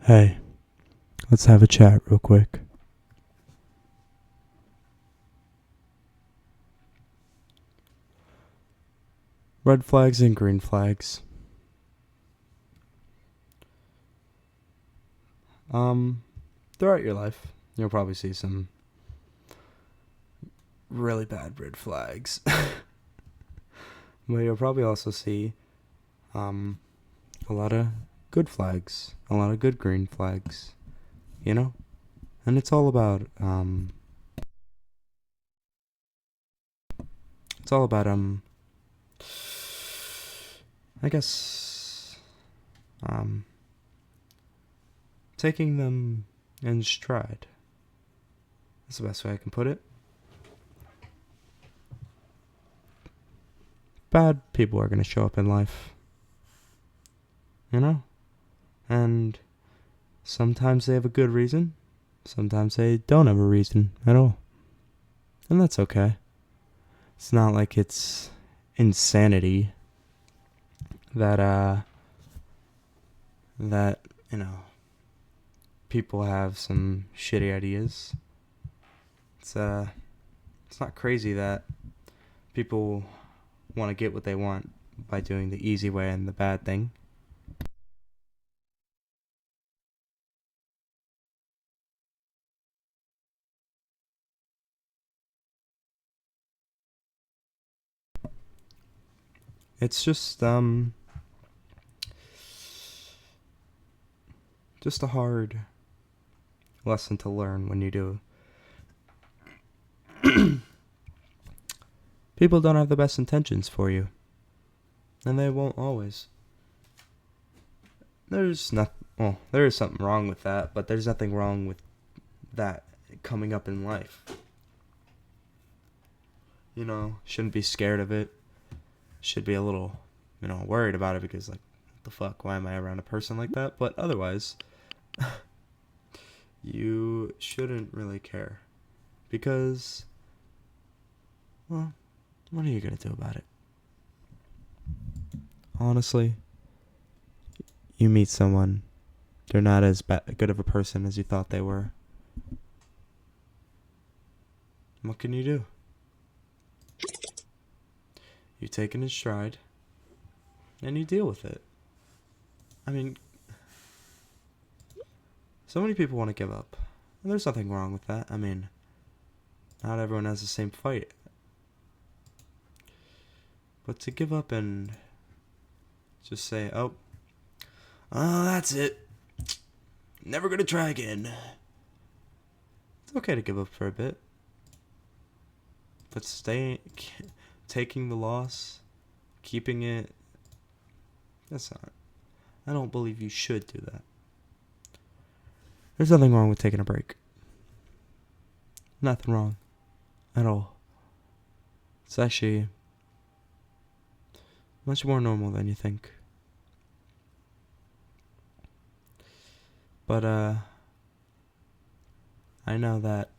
Hey, let's have a chat real quick. Red flags and green flags. Throughout your life, you'll probably see some really bad red flags. But you'll probably also see a lot of good flags, a lot of good green flags, you know? And it's all about I guess taking them in stride. That's the best way I can put it. Bad people are going to show up in life, you know? And sometimes they have a good reason, sometimes they don't have a reason at all. And that's okay. It's not like it's insanity that that, you know, people have some shitty ideas. It's not crazy that people want to get what they want by doing the easy way and the bad thing. It's just a hard lesson to learn when you do. People don't have the best intentions for you, and they won't always. There is something wrong with that, but there's nothing wrong with that coming up in life. Shouldn't be scared of it. Should be a little, worried about it because, like, what the fuck? Why am I around a person like that? But otherwise, you shouldn't really care. Because, well, what are you going to do about it? Honestly, you meet someone, they're not as good of a person as you thought they were. What can you do? You take it in stride, and you deal with it. I mean, so many people want to give up, and there's nothing wrong with that. I mean, not everyone has the same fight. But to give up and just say, oh, that's it. Never gonna try again. It's okay to give up for a bit. But taking the loss, keeping it, that's not. I don't believe you should do that. There's nothing wrong with taking a break. Nothing wrong at all. It's actually much more normal than you think. But I know that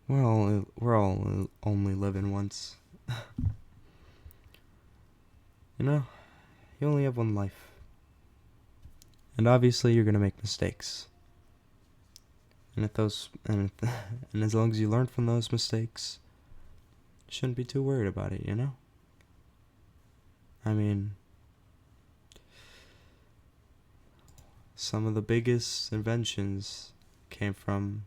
we're all only living once. You only have one life. And obviously you're going to make mistakes. And and as long as you learn from those mistakes, you shouldn't be too worried about it, I mean, some of the biggest inventions came from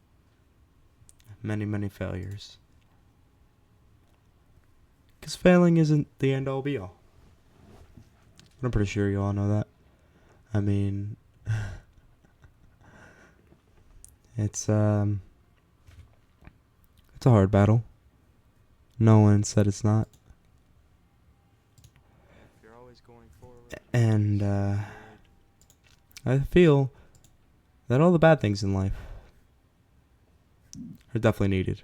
many, many failures. Because failing isn't the end all be all. I'm pretty sure you all know that. I mean, it's a hard battle. No one said it's not. You're always going forward. And I feel that all the bad things in life are definitely needed.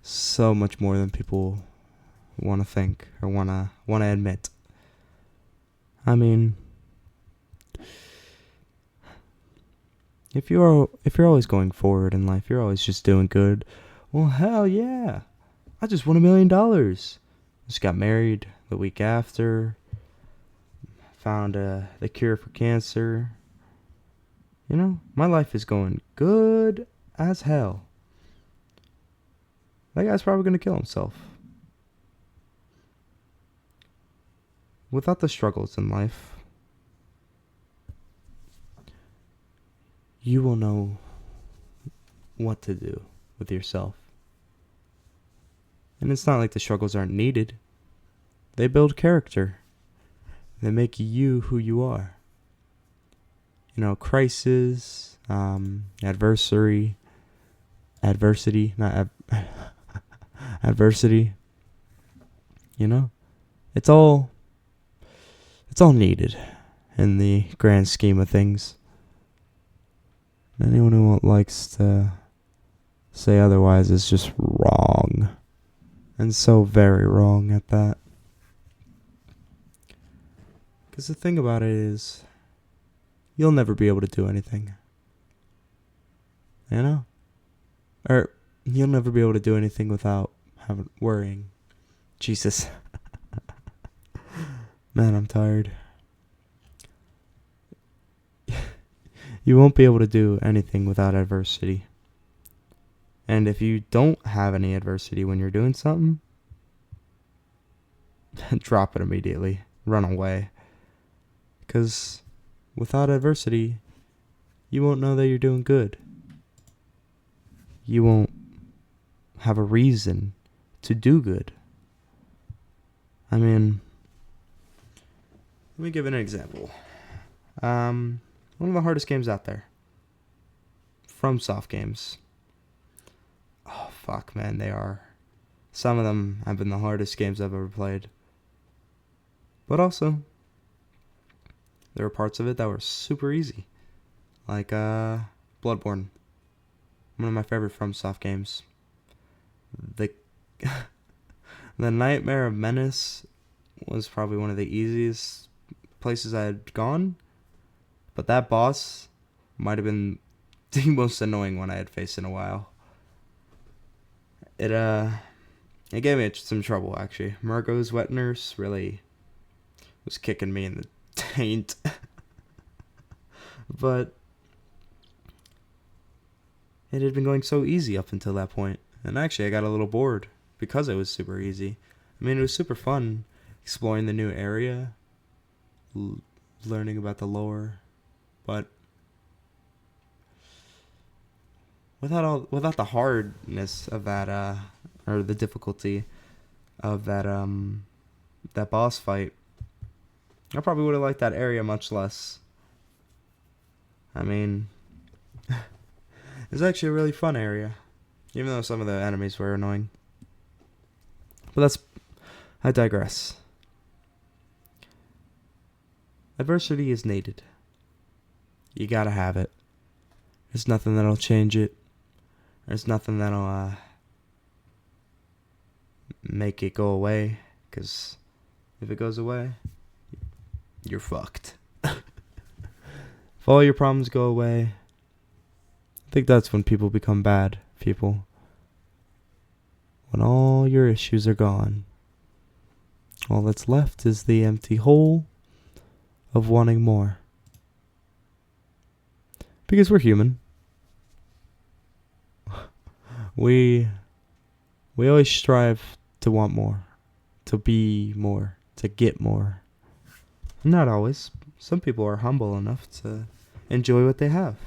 So much more than people want to think or want to admit. I mean, if you're always going forward in life, you're always just doing good. Well, hell yeah! I just won $1 million. Just got married the week after. found the cure for cancer. You know, my life is going good as hell. That guy's probably going to kill himself. Without the struggles in life, you will know what to do with yourself. And it's not like the struggles aren't needed. They build character. They make you who you are. You know, crisis, adversity, adversity. You know, it's all needed in the grand scheme of things. Anyone who likes to say otherwise is just wrong. And so very wrong at that. Because the thing about it is, you'll never be able to do anything. You know? Or, you'll never be able to do anything without worrying. Jesus. Man, I'm tired. You won't be able to do anything without adversity. And if you don't have any adversity when you're doing something, drop it immediately. Run away. Because without adversity, you won't know that you're doing good. You won't have a reason to do good. I mean, let me give an example. One of the hardest games out there. FromSoft games. Oh, fuck, man, they are. Some of them have been the hardest games I've ever played. But also, there were parts of it that were super easy. Like, Bloodborne. One of my favorite FromSoft games. The Nightmare of Menace was probably one of the easiest places I had gone. But that boss might have been the most annoying one I had faced in a while. It gave me some trouble, actually. Murgo's Wet Nurse really was kicking me in the taint. But it had been going so easy up until that point. And actually, I got a little bored because it was super easy. I mean, it was super fun exploring the new area, learning about the lore. But without the hardness of that, or the difficulty of that boss fight, I probably would have liked that area much less. I mean, it's actually a really fun area, even though some of the enemies were annoying. But I digress. Adversity is needed. You gotta have it. There's nothing that'll change it. There's nothing that'll make it go away. Because if it goes away, you're fucked. If all your problems go away, I think that's when people become bad people. When all your issues are gone, all that's left is the empty hole of wanting more. Because we're human. We always strive to want more, to be more, to get more. Not always. Some people are humble enough to enjoy what they have.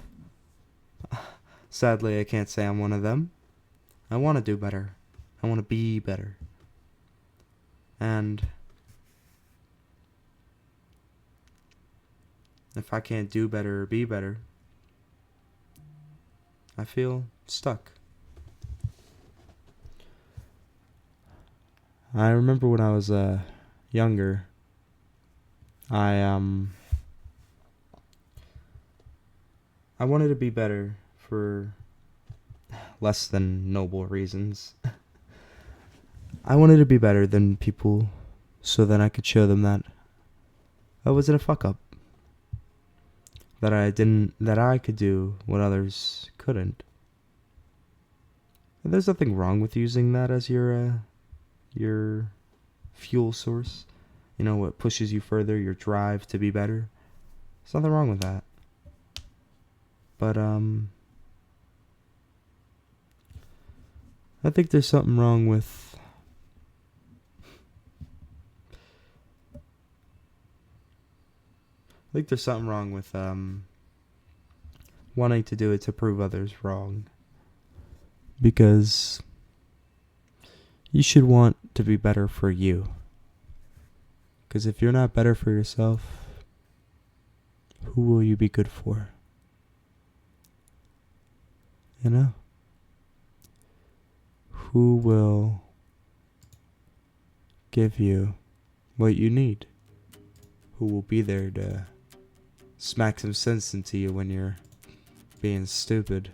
Sadly, I can't say I'm one of them. I want to do better. I want to be better. And if I can't do better or be better, I feel stuck. I remember when I was younger, I wanted to be better for less than noble reasons. I wanted to be better than people so that I could show them that I wasn't a fuck up. That I could do what others couldn't. And there's nothing wrong with using that as your fuel source. You know, what pushes you further, your drive to be better. There's nothing wrong with that. But, I think there's something wrong with wanting to do it to prove others wrong. Because you should want to be better for you. Because if you're not better for yourself, who will you be good for? You know? Who will give you what you need? Who will be there to smack some sense into you when you're being stupid?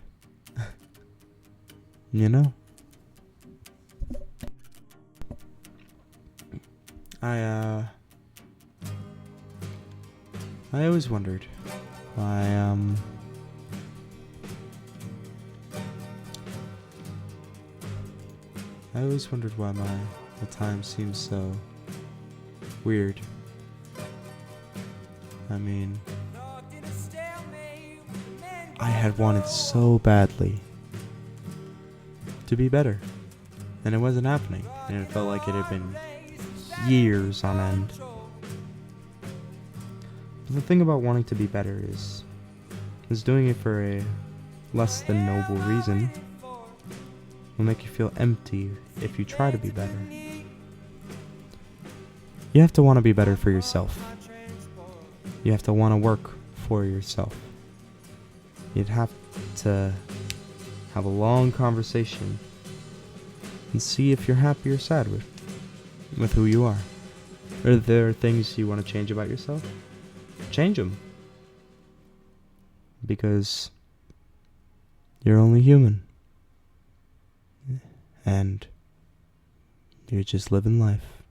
You know? I always wondered why, the time seems so weird. I mean, I had wanted so badly to be better, and it wasn't happening, and it felt like it had been years on end. But the thing about wanting to be better is doing it for a less than noble reason will make you feel empty if you try to be better. You have to want to be better for yourself. You have to want to work for yourself. You'd have to have a long conversation and see if you're happy or sad with who you are. Are there things you want to change about yourself? Change them. Because you're only human. And you're just living life.